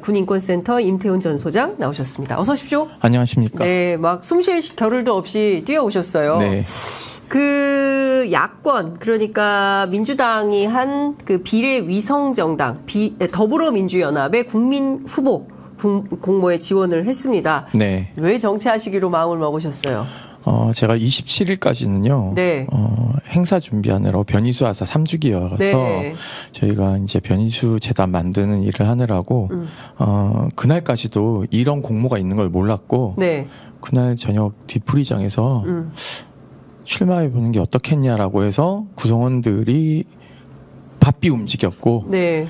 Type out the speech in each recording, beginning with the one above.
군인권센터 임태훈 전 소장 나오셨습니다. 어서 오십시오. 안녕하십니까. 네, 막 숨쉴 겨를도 없이 뛰어오셨어요. 네. 그 야권, 그러니까 민주당이 한 그 비례위성정당 더불어민주연합의 국민 후보 공모에 지원을 했습니다. 네. 왜 정치하시기로 마음을 먹으셨어요? 제가 27일까지는요. 네. 행사 준비하느라고 변희수 하사 3주기여서 네. 저희가 이제 변희수 재단 만드는 일을 하느라고 그날까지도 이런 공모가 있는 걸 몰랐고 네. 그날 저녁 뒤풀이장에서 출마해보는 게 어떻겠냐라고 해서 구성원들이 바삐 움직였고 네.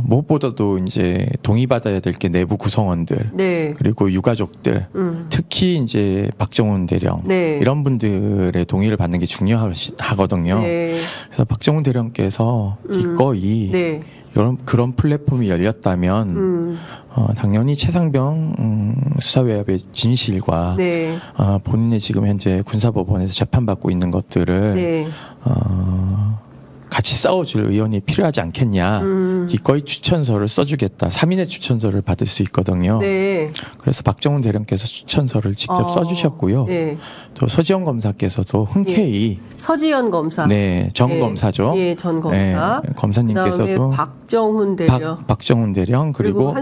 무엇보다도 이제 동의받아야 될 게 내부 구성원들 네. 그리고 유가족들 특히 이제 박정훈 대령 네. 이런 분들의 동의를 받는 게 중요하거든요. 네. 그래서 박정훈 대령께서 기꺼이 네. 그런 플랫폼이 열렸다면 당연히 최상병 수사외압의 진실과 네. 본인의 지금 현재 군사법원에서 재판받고 있는 것들을 네. 같이 싸워줄 의원이 필요하지 않겠냐. 기꺼이 추천서를 써주겠다. 3인의 추천서를 받을 수 있거든요. 네. 그래서 박정훈 대령께서 추천서를 직접 써주셨고요. 네. 또 서지현 검사께서도 흔쾌히 서지현 검사. 네, 전 검사죠. 예, 전 검사. 네, 검사님께서도 박정훈 대령. 박정훈 대령 그리고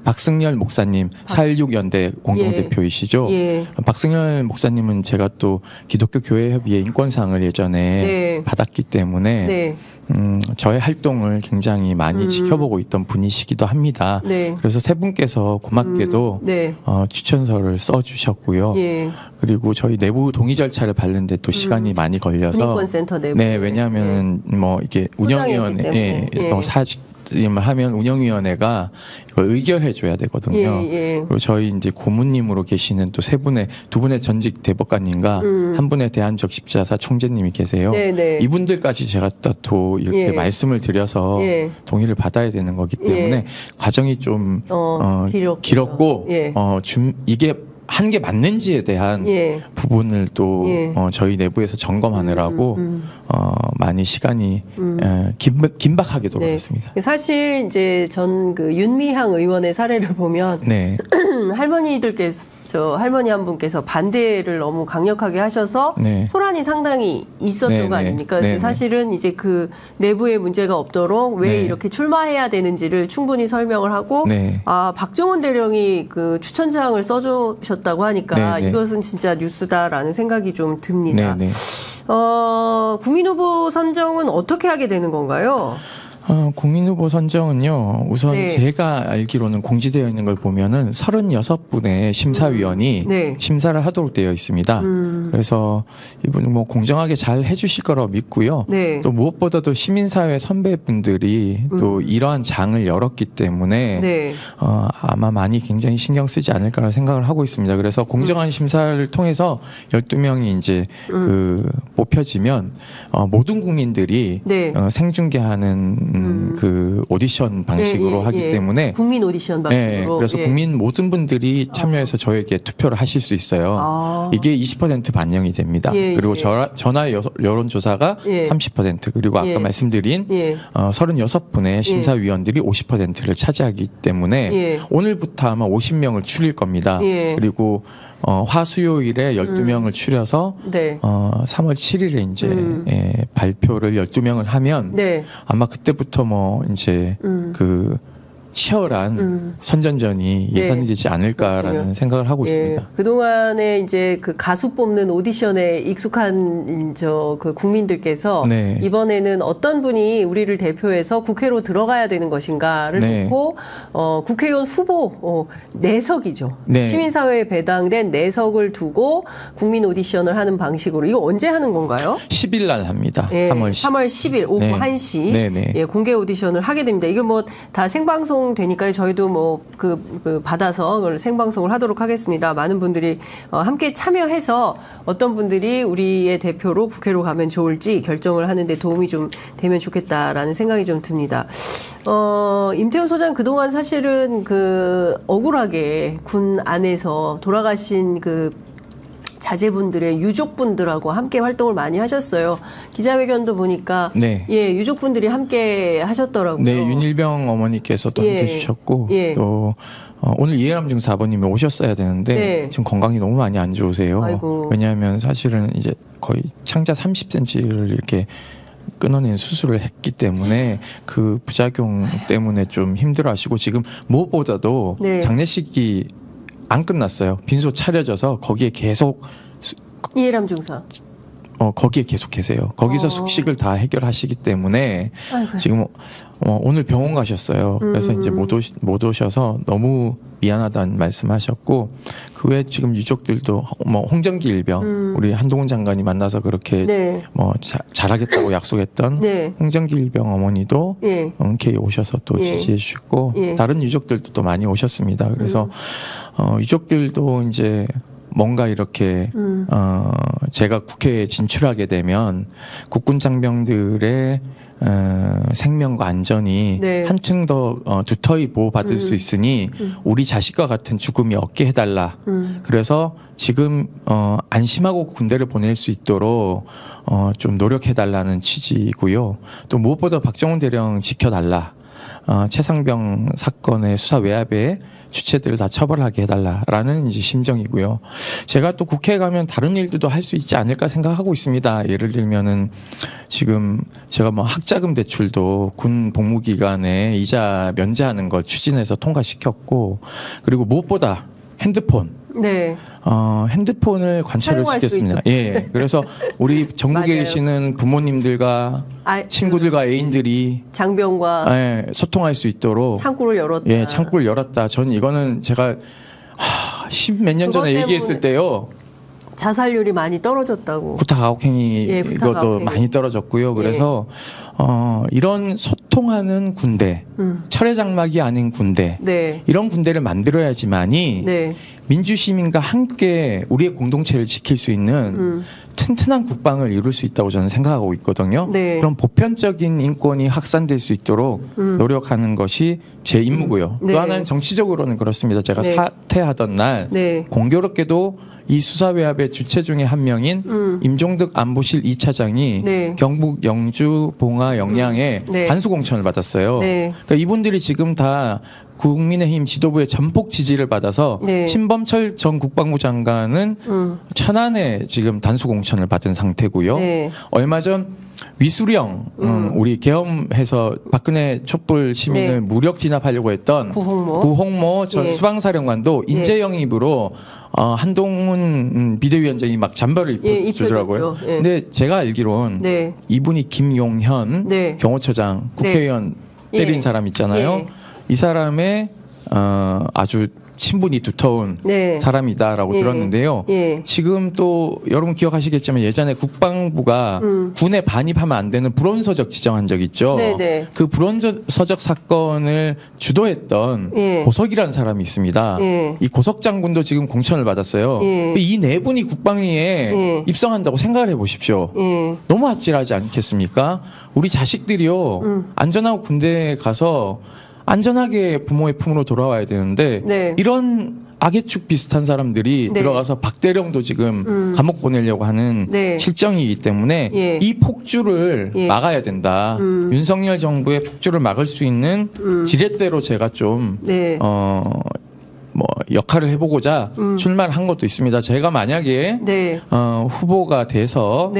박승열 목사님 4.16 연대 공동대표이시죠. 예. 박승열 목사님은 제가 또 기독교 교회협의회 인권상을 예전에 네. 받았기 때문에 네. 저의 활동을 굉장히 많이 지켜보고 있던 분이시기도 합니다. 네. 그래서 세 분께서 고맙게도 네. 추천서를 써주셨고요. 예. 그리고 저희 내부 동의 절차를 밟는데 또 시간이 많이 걸려서 군인권센터 내부. 네, 왜냐하면 뭐 이게 운영위원회 사직임을 하면 운영위원회가 이걸 의결해줘야 되거든요. 예. 그리고 저희 이제 고문님으로 계시는 또 두 분의 전직 대법관님과 한 분의 대한적 십자사 총재님이 계세요. 네네. 이분들까지 제가 또 이렇게 말씀을 드려서 동의를 받아야 되는 거기 때문에 과정이 좀 길었고 이게 한 게 맞는지에 대한 부분을 또 저희 내부에서 점검하느라고 많이 시간이 긴박하게 돌아갔습니다. 사실 이제 전 그 윤미향 의원의 사례를 보면 네. 할머니 한 분께서 반대를 너무 강력하게 하셔서 네. 소란이 상당히 있었던 네, 거 아닙니까? 네, 사실은 이제 그 내부에 문제가 없도록 왜 네. 이렇게 출마해야 되는지를 충분히 설명을 하고 네. 박정훈 대령이 그 추천장을 써주셨다고 하니까 네, 네. 이것은 진짜 뉴스다라는 생각이 좀 듭니다. 네, 네. 국민후보 선정은 어떻게 하게 되는 건가요? 국민후보 선정은요, 우선 네. 제가 알기로는 공지되어 있는 걸 보면은 36분의 심사위원이 네. 심사를 하도록 되어 있습니다. 그래서 이분은 뭐 공정하게 잘 해주실 거라고 믿고요. 네. 또 무엇보다도 시민사회 선배분들이 또 이러한 장을 열었기 때문에 네. 아마 많이 굉장히 신경 쓰지 않을까라는 생각을 하고 있습니다. 그래서 공정한 심사를 통해서 12명이 이제 뽑혀지면 모든 국민들이 네. 생중계하는 그 오디션 방식으로 하기 때문에 국민 오디션 방식으로 네, 그래서 국민 모든 분들이 참여해서 저에게 투표를 하실 수 있어요. 이게 20% 반영이 됩니다. 그리고 전화 여론조사가 30% 그리고 아까 말씀드린 36분의 심사위원들이 50%를 차지하기 때문에 오늘부터 아마 50명을 추릴 겁니다. 그리고 화수요일에 12명을 추려서 네. 3월 7일에 이제 발표를 12명을 하면 네. 아마 그때부터 뭐 이제 그 치열한 선전전이 예상이 되지 않을까라는 그렇군요. 생각을 하고 있습니다. 그동안에 이제 그 가수 뽑는 오디션에 익숙한 그 국민들께서 네. 이번에는 어떤 분이 우리를 대표해서 국회로 들어가야 되는 것인가를 네. 놓고 국회의원 후보 내석이죠. 네. 시민사회에 배당된 내석을 두고 국민 오디션을 하는 방식으로 이거 언제 하는 건가요? 10일 날 합니다. 3월 10일 오후 네. 1시 네. 네. 공개 오디션을 하게 됩니다. 이거 뭐 다 생방송 되니까 저희도 뭐 받아서 그걸 생방송을 하도록 하겠습니다. 많은 분들이 함께 참여해서 어떤 분들이 우리의 대표로 국회로 가면 좋을지 결정을 하는데 도움이 좀 되면 좋겠다라는 생각이 좀 듭니다. 임태훈 소장 그동안 사실은 그 억울하게 군 안에서 돌아가신 그 자제분들의 유족분들하고 함께 활동을 많이 하셨어요. 기자회견도 보니까 네. 예, 유족분들이 함께 하셨더라고요. 네, 윤일병 어머니께서도 함께 해주셨고 또 오늘 이해람 중사 아버님이 오셨어야 되는데 지금 건강이 너무 많이 안 좋으세요. 아이고. 왜냐하면 사실은 이제 거의 창자 30cm를 이렇게 끊어낸 수술을 했기 때문에 그 부작용 때문에 좀 힘들어하시고 지금 무엇보다도 장례식이 안 끝났어요. 빈소 차려져서 거기에 계속 이해람 중사 거기에 계속 계세요. 거기서 숙식을 다 해결하시기 때문에 아이고. 지금 오늘 병원 가셨어요. 그래서 이제 못 오셔서 너무 미안하다는 말씀하셨고 그 외에 지금 유족들도 홍정기 일병 우리 한동훈 장관이 만나서 그렇게 잘하겠다고 약속했던 홍정기 일병 어머니도 흔쾌히 오셔서 또 지지해 주셨고 다른 유족들도 또 많이 오셨습니다. 그래서 유족들도 이제 뭔가 이렇게 제가 국회에 진출하게 되면 국군 장병들의 생명과 안전이 한층 더 두터이 보호받을 수 있으니 우리 자식과 같은 죽음이 없게 해달라. 그래서 지금 안심하고 군대를 보낼 수 있도록 좀 노력해달라는 취지이고요. 또 무엇보다 박정훈 대령 지켜달라. 최상병 사건의 수사 외압에 주체들을 다 처벌하게 해달라라는 이제 심정이고요. 제가 또 국회에 가면 다른 일들도 할 수 있지 않을까 생각하고 있습니다. 예를 들면은 지금 제가 학자금 대출도 군 복무 기간에 이자 면제하는 걸 추진해서 통과시켰고 그리고 무엇보다 핸드폰. 핸드폰을 관찰을 시켰습니다. 예. 그래서 우리 전국에 계시는 부모님들과 친구들과 애인들이 장병과 소통할 수 있도록 창구를 열었다. 예, 창구를 열었다. 전 이거는 제가 10몇 년 전에 얘기했을 때요. 자살률이 많이 떨어졌다고. 구타가혹행위 이것도 많이 떨어졌고요. 그래서 이런 소통하는 군대, 철회장막이 아닌 군대, 이런 군대를 만들어야지만이 민주시민과 함께 우리의 공동체를 지킬 수 있는 튼튼한 국방을 이룰 수 있다고 저는 생각하고 있거든요. 그런 보편적인 인권이 확산될 수 있도록 노력하는 것이 제 임무고요. 또 하나는 정치적으로는 그렇습니다. 제가 사퇴하던 날 공교롭게도 이 수사외압의 주체 중에 한 명인 임종득 안보실 2차장이 경북 영주 봉화 영양에 단수공천을 받았어요. 그러니까 이분들이 지금 다 국민의힘 지도부의 전폭 지지를 받아서 신범철 전 국방부 장관은 천안에 지금 단수공천을 받은 상태고요. 얼마 전 위수령 우리 계엄해서 박근혜 촛불 시민을 무력 진압하려고 했던 구홍모 전 수방사령관도 인재 영입으로 한동훈 비대위원장이 막 잠바를 입혀주더라고요. 근데 제가 알기론 이분이 김용현 경호처장 국회의원 때린 사람 있잖아요. 이 사람의 아주 친분이 두터운 사람이다라고 들었는데요. 지금 또 여러분 기억하시겠지만 예전에 국방부가 군에 반입하면 안 되는 불온서적 지정한 적 있죠. 그 불온서적 사건을 주도했던 고석이라는 사람이 있습니다. 이 고석 장군도 지금 공천을 받았어요. 이 네 분이 국방위에 입성한다고 생각을 해보십시오. 너무 아찔하지 않겠습니까? 우리 자식들이요 안전하고 군대에 가서 안전하게 부모의 품으로 돌아와야 되는데 이런 악의 축 비슷한 사람들이 들어가서 박대령도 지금 감옥 보내려고 하는 실정이기 때문에 이 폭주를 막아야 된다. 윤석열 정부의 폭주를 막을 수 있는 지렛대로 제가 좀 역할을 해보고자 출마를 한 것도 있습니다. 제가 만약에 후보가 돼서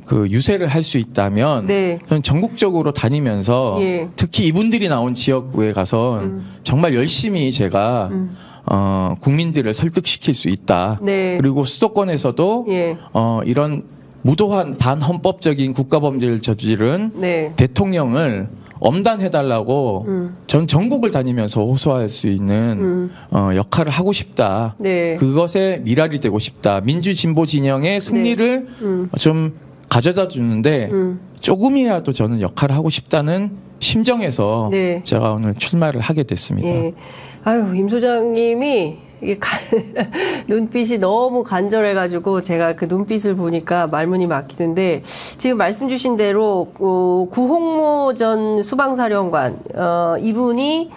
그 유세를 할 수 있다면 저는 전국적으로 다니면서 특히 이분들이 나온 지역구에 가서 정말 열심히 제가 국민들을 설득시킬 수 있다. 그리고 수도권에서도 이런 무도한 반헌법적인 국가범죄를 저지른 대통령을 엄단해달라고 전 전국을 다니면서 호소할 수 있는 역할을 하고 싶다. 그것에 미랄이 되고 싶다. 민주진보 진영의 승리를 좀 가져다 주는데 조금이라도 저는 역할을 하고 싶다는 심정에서 제가 오늘 출마를 하게 됐습니다. 아유, 임 소장님이 이게 눈빛이 너무 간절해가지고 제가 그 눈빛을 보니까 말문이 막히는데 지금 말씀 주신 대로 구홍모 전 수방사령관 이분이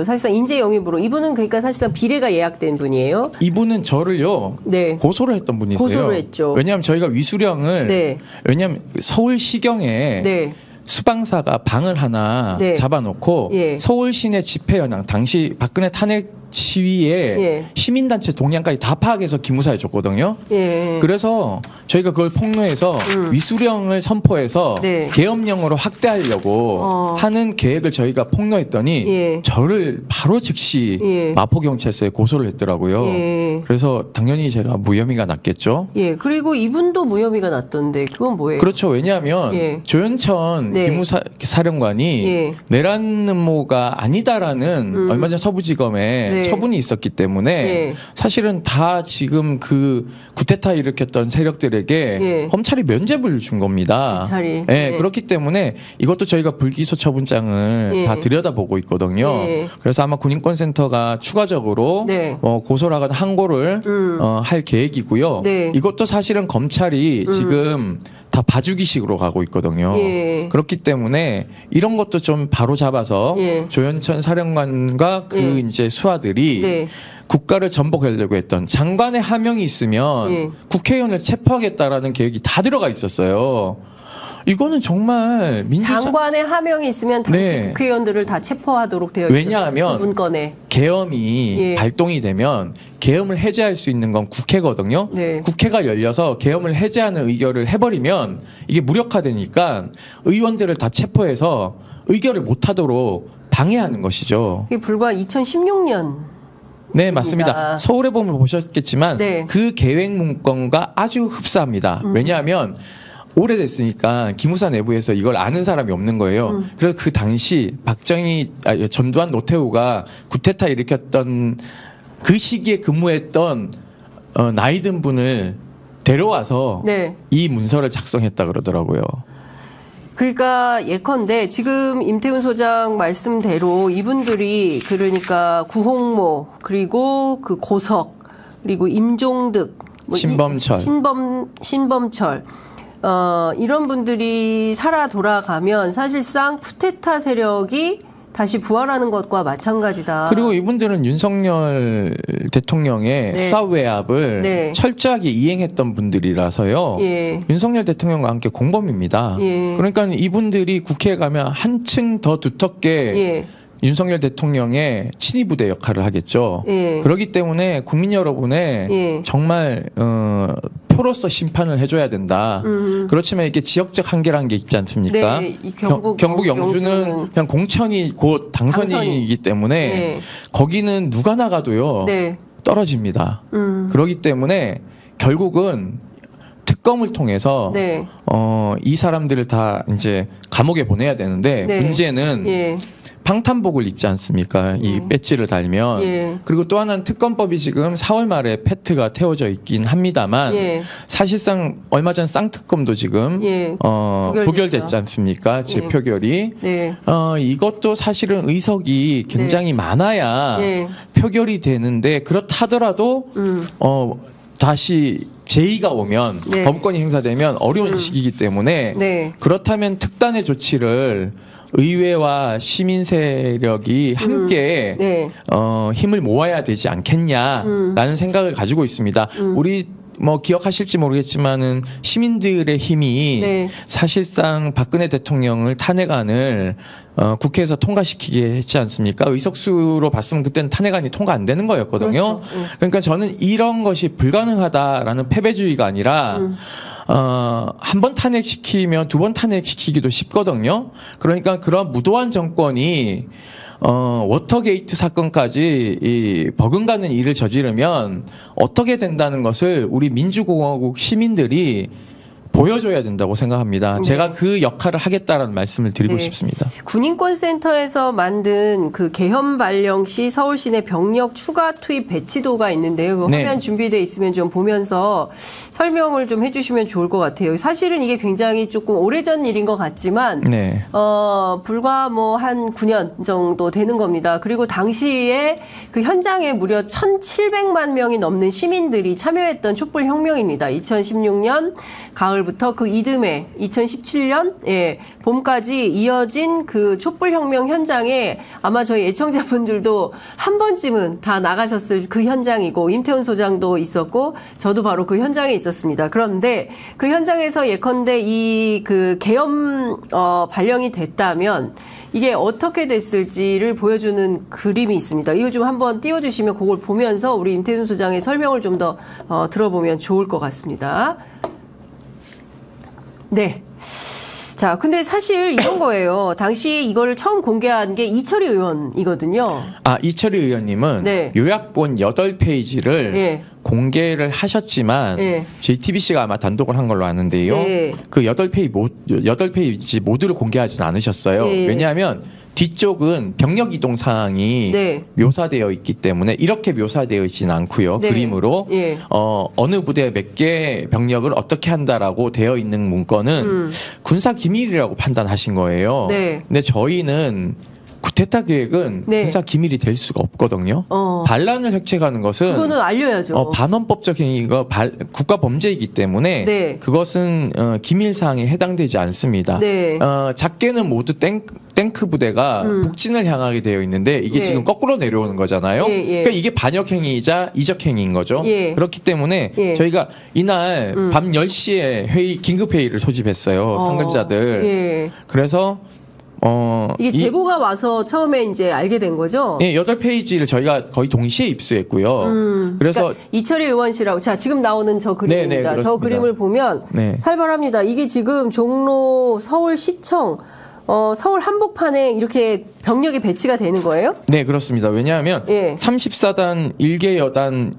사실상 인재 영입으로 이분은 그러니까 사실상 비례가 예약된 분이에요. 이분은 저를요. 네. 고소를 했던 분이세요. 고소를 했죠. 왜냐하면 저희가 위수령을 네. 왜냐하면 서울시경에 네. 수방사가 방을 하나 네. 잡아놓고 예. 서울시내 집회현황 당시 박근혜 탄핵 시위에 예. 시민단체 동향까지 다 파악해서 기무사에 줬거든요. 예. 그래서 저희가 그걸 폭로해서 위수령을 선포해서 네. 계엄령으로 확대하려고 하는 계획을 저희가 폭로했더니 예. 저를 바로 즉시 예. 마포경찰서에 고소를 했더라고요. 예. 그래서 당연히 제가 무혐의가 났겠죠. 예. 그리고 이분도 무혐의가 났던데 그건 뭐예요? 그렇죠. 왜냐하면 예. 조현천 네. 기무사령관이 예. 내란 음모가 아니다라는 얼마 전 서부지검에 네. 처분이 있었기 때문에 예. 사실은 다 지금 그 쿠데타 일으켰던 세력들에게 예. 검찰이 면죄부를 준 겁니다. 검찰이. 예, 예. 그렇기 때문에 이것도 저희가 불기소 처분장을 예. 다 들여다보고 있거든요. 예. 그래서 아마 군인권센터가 추가적으로 네. 고소라거나 항고를 할 계획이고요. 네. 이것도 사실은 검찰이 지금 다 봐주기식으로 가고 있거든요. 예. 그렇기 때문에 이런 것도 좀 바로 잡아서 예. 조현천 사령관과 그 예. 이제 수하들이 네. 국가를 전복하려고 했던 장관의 하명이 있으면 예. 국회의원을 체포하겠다라는 계획이 다 들어가 있었어요. 이거는 정말 장관의 하명이 있으면 당시 네. 국회의원들을 다 체포하도록 되어 있어요. 왜냐하면 문건에. 계엄이 예. 발동이 되면 계엄을 해제할 수 있는 건 국회거든요. 네. 국회가 열려서 계엄을 해제하는 의결을 해버리면 이게 무력화되니까 의원들을 다 체포해서 의결을 못하도록 방해하는 것이죠. 이게 불과 2016년. 네, 맞습니다. 서울에 보면 보셨겠지만 네. 그 계획 문건과 아주 흡사합니다. 왜냐하면 오래됐으니까 기무사 내부에서 이걸 아는 사람이 없는 거예요. 그래서 그 당시 전두환 노태우가 쿠데타 일으켰던 그 시기에 근무했던 나이 든 분을 데려와서 네. 이 문서를 작성했다 그러더라고요. 그러니까 예컨대 지금 임태훈 소장 말씀대로 이분들이 그러니까 구홍모 그리고 그 고석 그리고 임종득 신범철 신범철 이런 분들이 살아 돌아가면 사실상 쿠데타 세력이 다시 부활하는 것과 마찬가지다. 그리고 이분들은 윤석열 대통령의 네. 수사 외압을 네. 철저하게 이행했던 분들이라서요. 예. 윤석열 대통령과 함께 공범입니다. 예. 그러니까 이분들이 국회에 가면 한층 더 두텁게 예. 윤석열 대통령의 친위부대 역할을 하겠죠. 예. 그렇기 때문에 국민 여러분의 예. 정말 표로서 심판을 해줘야 된다. 그렇지만 이게 지역적 한계라는 게 있지 않습니까? 네, 경북 영주는 그냥 공천이 곧 당선이기 때문에 네. 거기는 누가 나가도요 네. 떨어집니다. 그렇기 때문에 결국은 특검을 통해서 네. 이 사람들을 다 이제 감옥에 보내야 되는데 네. 문제는 예. 방탄복을 입지 않습니까? 이 배지를 달면. 예. 그리고 또 하나는 특검법이 지금 4월 말에 패트가 태워져 있긴 합니다만 예. 사실상 얼마 전 쌍특검도 지금 예. 부결됐지 않습니까? 재표결이. 네. 이것도 사실은 의석이 굉장히 네. 많아야 네. 표결이 되는데 그렇다 하더라도 다시 제2가 오면 네. 법권이 행사되면 어려운 시기이기 때문에 네. 그렇다면 특단의 조치를 의회와 시민 세력이 함께 네. 힘을 모아야 되지 않겠냐라는 생각을 가지고 있습니다. 우리 뭐 기억하실지 모르겠지만은 시민들의 힘이 네. 사실상 박근혜 대통령을 탄핵안을 국회에서 통과시키게 했지 않습니까? 의석수로 봤으면 그때는 탄핵안이 통과 안 되는 거였거든요. 그렇죠. 그러니까 저는 이런 것이 불가능하다라는 패배주의가 아니라 한 번 탄핵시키면 두 번 탄핵시키기도 쉽거든요. 그러니까 그런 무도한 정권이 워터게이트 사건까지 버금가는 일을 저지르면 어떻게 된다는 것을 우리 민주공화국 시민들이 보여줘야 된다고 생각합니다. 네. 제가 그 역할을 하겠다라는 말씀을 드리고 네. 싶습니다. 군인권센터에서 만든 그 계엄 발령 시 서울 시내 병력 추가 투입 배치도가 있는데요. 그 화면 네. 준비되어 있으면 좀 보면서 설명을 좀 해주시면 좋을 것 같아요. 사실은 이게 굉장히 조금 오래전 일인 것 같지만 네. 불과 뭐 한 9년 정도 되는 겁니다. 그리고 당시에 그 현장에 무려 1,700만 명이 넘는 시민들이 참여했던 촛불 혁명입니다. 2016년 가을 6월부터 그 이듬해 2017년 예, 봄까지 이어진 그 촛불혁명 현장에 아마 저희 애청자분들도 한 번쯤은 다 나가셨을 그 현장이고 임태훈 소장도 있었고 저도 바로 그 현장에 있었습니다. 그런데 그 현장에서 예컨대 이 그 계엄 발령이 됐다면 이게 어떻게 됐을지를 보여주는 그림이 있습니다. 이거 좀 한번 띄워주시면 그걸 보면서 우리 임태훈 소장의 설명을 좀 더 들어보면 좋을 것 같습니다. 네. 자, 근데 사실 이런 거예요. 당시 이걸 처음 공개한 게 이철희 의원이거든요. 아, 이철희 의원님은 네. 요약본 8페이지를 네. 공개를 하셨지만 네. JTBC가 아마 단독을 한 걸로 아는데요. 네. 그 8페이지 모두를 공개하지는 않으셨어요. 네. 왜냐하면 뒤쪽은 병력 이동 사항이 네. 묘사되어 있기 때문에 이렇게 묘사되어 있지는 않고요. 네. 그림으로 네. 어느 부대 몇 개 병력을 어떻게 한다라고 되어 있는 문건은 군사 기밀이라고 판단하신 거예요. 네. 근데 저희는 쿠데타 계획은 네. 군사 기밀이 될 수가 없거든요. 반란을 획책하는 것은 그거는 알려야죠. 반헌법적 행위가 국가 범죄이기 때문에 네. 그것은 기밀 사항에 해당되지 않습니다. 네. 작게는 모두 탱크 부대가 북진을 향하게 되어 있는데 이게 예. 지금 거꾸로 내려오는 거잖아요. 예, 예. 그러니까 이게 반역 행위이자 이적 행위인 거죠. 예. 그렇기 때문에 예. 저희가 이날 밤 10시에 긴급 회의를 소집했어요. 상근자들. 예. 그래서 이게 제보가 와서 처음에 이제 알게 된 거죠? 네, 8페이지를 저희가 거의 동시에 입수했고요. 그래서 그러니까 이철희 의원실하고 자 지금 나오는 저 그림입니다. 네네, 저 그림을 보면 네. 살벌합니다. 이게 지금 종로 서울시청 서울 한복판에 이렇게 병력이 배치가 되는 거예요? 네, 그렇습니다. 왜냐하면 예. 34단 1개 여단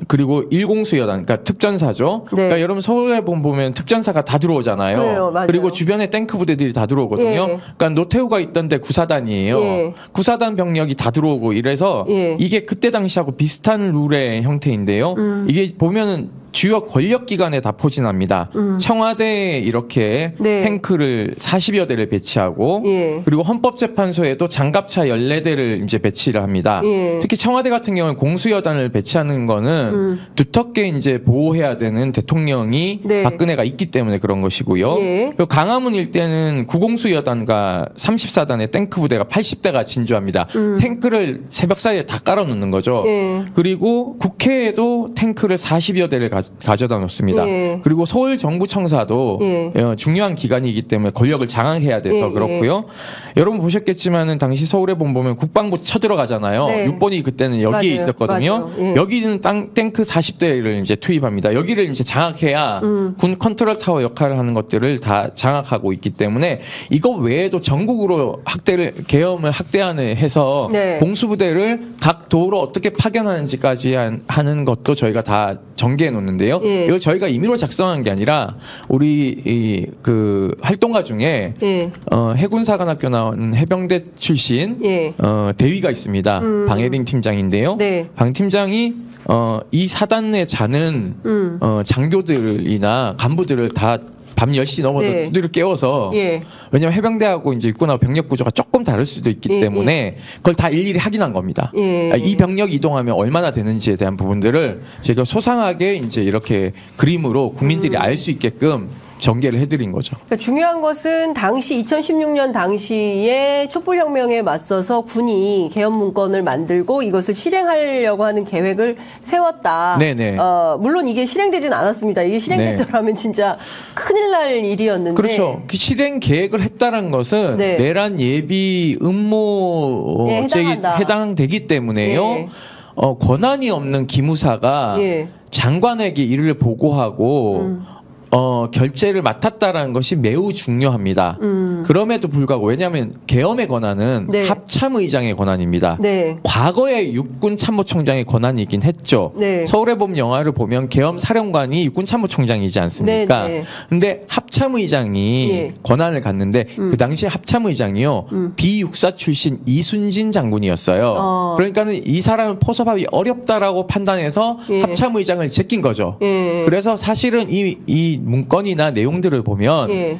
그리고 1공수 여단, 그러니까 특전사죠. 네. 그러니까 여러분 서울에 보면 특전사가 다 들어오잖아요. 그래요, 맞아요. 그리고 주변에 탱크 부대들이 다 들어오거든요. 예. 그러니까 노태우가 있던데 9사단이에요. 예. 9사단 병력이 다 들어오고 이래서 예. 이게 그때 당시하고 비슷한 룰의 형태인데요. 이게 보면은 주요 권력기관에 다 포진합니다. 청와대에 이렇게 네. 탱크를 40여 대를 배치하고 예. 그리고 헌법재판소에도 장갑차 14대를 이제 배치를 합니다. 예. 특히 청와대 같은 경우는 공수여단을 배치하는 거는 두텁게 이제 보호해야 되는 대통령이 네. 박근혜가 있기 때문에 그런 것이고요. 예. 그리고 강화문 일대는 구공수여단과 34단의 탱크 부대가 80대가 진주합니다. 탱크를 새벽 사이에 다 깔아놓는 거죠. 예. 그리고 국회에도 탱크를 40여 대를 가져다 놓습니다. 예. 그리고 서울정부청사도 예. 중요한 기관이기 때문에 권력을 장악해야 돼서 예. 그렇고요. 여러분 보셨겠지만은 당시 서울에 보면 국방부 쳐들어가잖아요. 네. 6번이 그때는 여기에 맞아요. 있었거든요. 예. 여기는 탱크 40대를 이제 투입합니다. 여기를 이제 장악해야 군 컨트롤 타워 역할을 하는 것들을 다 장악하고 있기 때문에 이거 외에도 전국으로 계엄을 확대하는 해서 네. 공수부대를 각 도로 어떻게 파견하는지까지 하는 것도 저희가 다 전개해 놓는데요. 예. 이걸 저희가 임의로 작성한 게 아니라 우리 그 활동가 중에 예. 해군사관학교 나온 해병대 출신 예. 대위가 있습니다. 방혜린 팀장인데요. 네. 방 팀장이 이 사단 내 자는 장교들이나 간부들을 다 밤 10시 넘어서 네. 두드려 깨워서 예. 왜냐하면 해병대하고 이제 육군하고 병력 구조가 조금 다를 수도 있기 예. 때문에 그걸 다 일일이 확인한 겁니다. 예. 이 병력 이동하면 얼마나 되는지에 대한 부분들을 제가 소상하게 이제 이렇게 그림으로 국민들이 알 수 있게끔 전개를 해드린 거죠. 그러니까 중요한 것은 당시 2016년 당시에 촛불혁명에 맞서서 군이 계엄 문건을 만들고 이것을 실행하려고 하는 계획을 세웠다. 네네. 물론 이게 실행되진 않았습니다. 이게 실행됐더라면 네. 진짜 큰일 날 일이었는데. 그렇죠. 그 실행 계획을 했다는 것은 네. 내란 예비 음모죄에 해당되기 때문에요. 네. 권한이 없는 기무사가 네. 장관에게 이를 보고하고 결재를 맡았다라는 것이 매우 중요합니다. 그럼에도 불구하고 왜냐하면 계엄의 권한은 네. 합참의장의 권한입니다. 네. 과거에 육군참모총장의 권한이긴 했죠. 네. 서울의 봄 영화를 보면 계엄 사령관이 육군참모총장이지 않습니까? 네, 네. 근데 합참의장이 네. 권한을 갖는데 그 당시에 합참의장이요. 비육사 출신 이순신 장군이었어요. 그러니까는 이 사람을 포섭하기 어렵다라고 판단해서 예. 합참의장을 제낀 거죠. 예. 그래서 사실은 이 문건이나 내용들을 보면 예.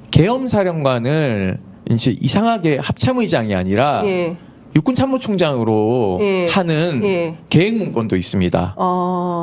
계엄사령관을 이제 이상하게 합참의장이 아니라 예. 육군참모총장으로 예. 하는 예. 계획 문건도 있습니다.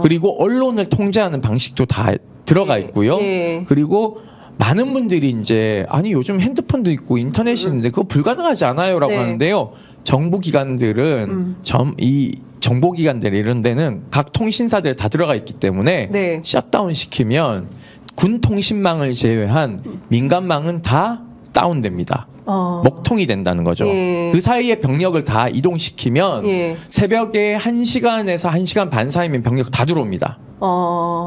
그리고 언론을 통제하는 방식도 다 들어가 있고요. 그리고 많은 분들이 이제 아니 요즘 핸드폰도 있고 인터넷이 있는데 그거 불가능하지 않아요라고 하는데요. 정부 기관들은 이 정보기관들 이런 데는 각 통신사들 다 들어가 있기 때문에 셧다운 시키면 군 통신망을 제외한 민간망은 다 다운됩니다. 먹통이 된다는 거죠. 그 사이에 병력을 다 이동시키면 새벽에 1시간에서 1시간 반 사이면 병력 다 들어옵니다.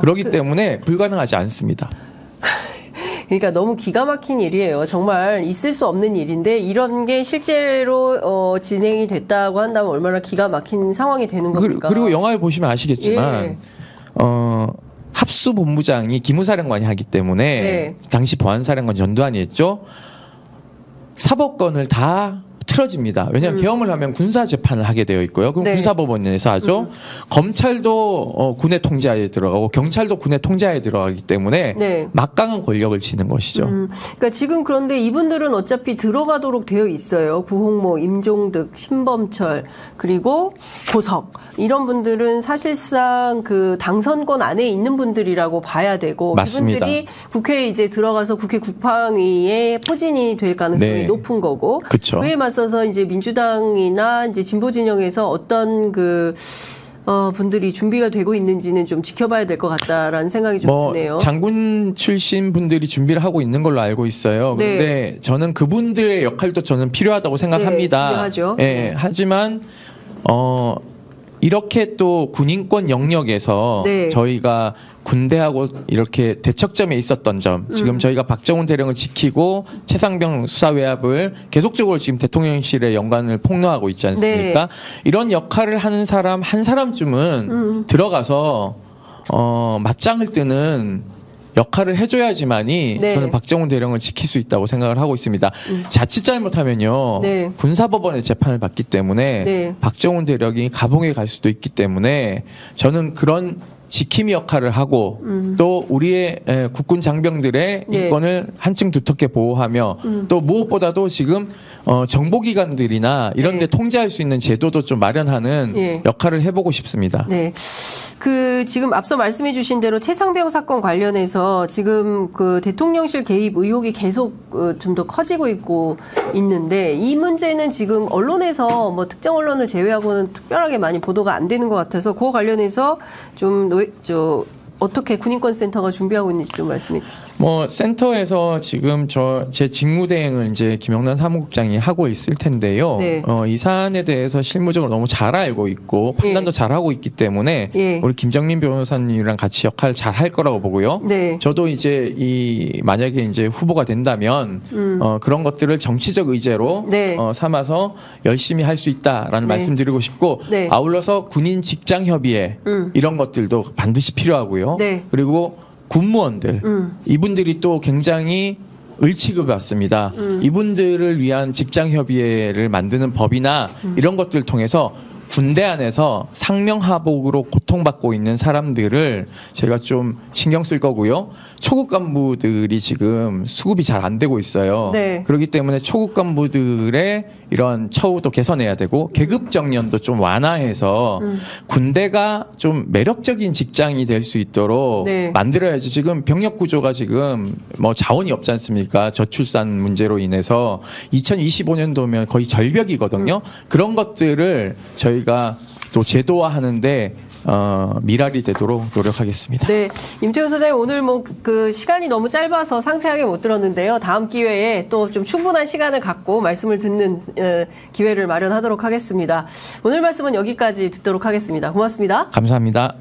그렇기 때문에 불가능하지 않습니다. 그러니까 너무 기가 막힌 일이에요. 정말 있을 수 없는 일인데 이런 게 실제로 진행이 됐다고 한다면 얼마나 기가 막힌 상황이 되는 겁니까? 그리고 영화를 보시면 아시겠지만 합수본부장이 기무사령관이 하기 때문에 당시 보안사령관 전두환이 했죠. 사법권을 다 틀어집니다. 왜냐하면 계엄을 하면 군사재판을 하게 되어 있고요. 그럼 군사법원에서 하죠. 검찰도 군의 통제하에 들어가고 경찰도 군의 통제하에 들어가기 때문에 막강한 권력을 쥐는 것이죠. 그러니까 지금 그런데 이분들은 어차피 들어가도록 되어 있어요. 구홍모, 임종득, 신범철 그리고 고석 이런 분들은 사실상 그 당선권 안에 있는 분들이라고 봐야 되고 맞습니다. 그분들이 국회에 이제 들어가서 국회 국방위의 포진이 될 가능성이 높은 거고 그쵸. 그에 맞서서 이제 민주당이나 이제 진보 진영에서 어떤 분들이 준비가 되고 있는지는 좀 지켜봐야 될 것 같다라는 생각이 좀 드네요. 장군 출신 분들이 준비를 하고 있는 걸로 알고 있어요. 그런데 저는 그분들의 역할도 저는 필요하다고 생각합니다. 필요하죠. 하지만 이렇게 또 군인권 영역에서 저희가 군대하고 이렇게 대척점에 있었던 점 지금 저희가 박정훈 대령을 지키고 최상병 수사 외압을 계속적으로 지금 대통령실의 연관을 폭로하고 있지 않습니까? 이런 역할을 하는 사람 한 사람쯤은 들어가서 맞짱을 뜨는 역할을 해줘야지만이 저는 박정훈 대령을 지킬 수 있다고 생각을 하고 있습니다. 자칫 잘못하면요 군사법원의 재판을 받기 때문에 박정훈 대령이 감옥에 갈 수도 있기 때문에 저는 그런 지킴이 역할을 하고 또 우리의 국군 장병들의 인권을 한층 두텁게 보호하며 또 무엇보다도 지금 정보기관들이나 이런 데 통제할 수 있는 제도도 좀 마련하는 역할을 해보고 싶습니다. 지금 앞서 말씀해 주신 대로 최상병 사건 관련해서 지금 그 대통령실 개입 의혹이 계속 좀 더 커지고 있는데 이 문제는 지금 언론에서 뭐 특정 언론을 제외하고는 특별하게 많이 보도가 안 되는 것 같아서 그거 관련해서 좀 어떻게 군인권센터가 준비하고 있는지 좀 말씀해 주시죠. 센터에서 지금 제 직무대행을 이제 김영란 사무국장이 하고 있을 텐데요. 이 사안에 대해서 실무적으로 너무 잘 알고 있고 판단도 잘 하고 있기 때문에 우리 김정민 변호사님이랑 같이 역할을 잘 할 거라고 보고요. 저도 이제 만약에 이제 후보가 된다면 그런 것들을 정치적 의제로 삼아서 열심히 할 수 있다라는 말씀드리고 싶고 아울러서 군인 직장 협의회 이런 것들도 반드시 필요하고요. 그리고 군무원들 이분들이 또 굉장히 을취급을 받습니다. 이분들을 위한 직장협의회를 만드는 법이나 이런 것들을 통해서 군대 안에서 상명하복으로 고통받고 있는 사람들을 저희가 좀 신경 쓸 거고요. 초급 간부들이 지금 수급이 잘 안 되고 있어요. 그렇기 때문에 초급 간부들의 이런 처우도 개선해야 되고 계급 정년도 좀 완화해서 군대가 좀 매력적인 직장이 될 수 있도록 만들어야지. 지금 병력 구조가 지금 자원이 없지 않습니까? 저출산 문제로 인해서 2025년도면 거의 절벽이거든요. 그런 것들을 저희가 또 제도화하는데 미랄이 되도록 노력하겠습니다. 임태훈 소장님 오늘 그 시간이 너무 짧아서 상세하게 못 들었는데요. 다음 기회에 또 좀 충분한 시간을 갖고 말씀을 듣는 기회를 마련하도록 하겠습니다. 오늘 말씀은 여기까지 듣도록 하겠습니다. 고맙습니다. 감사합니다.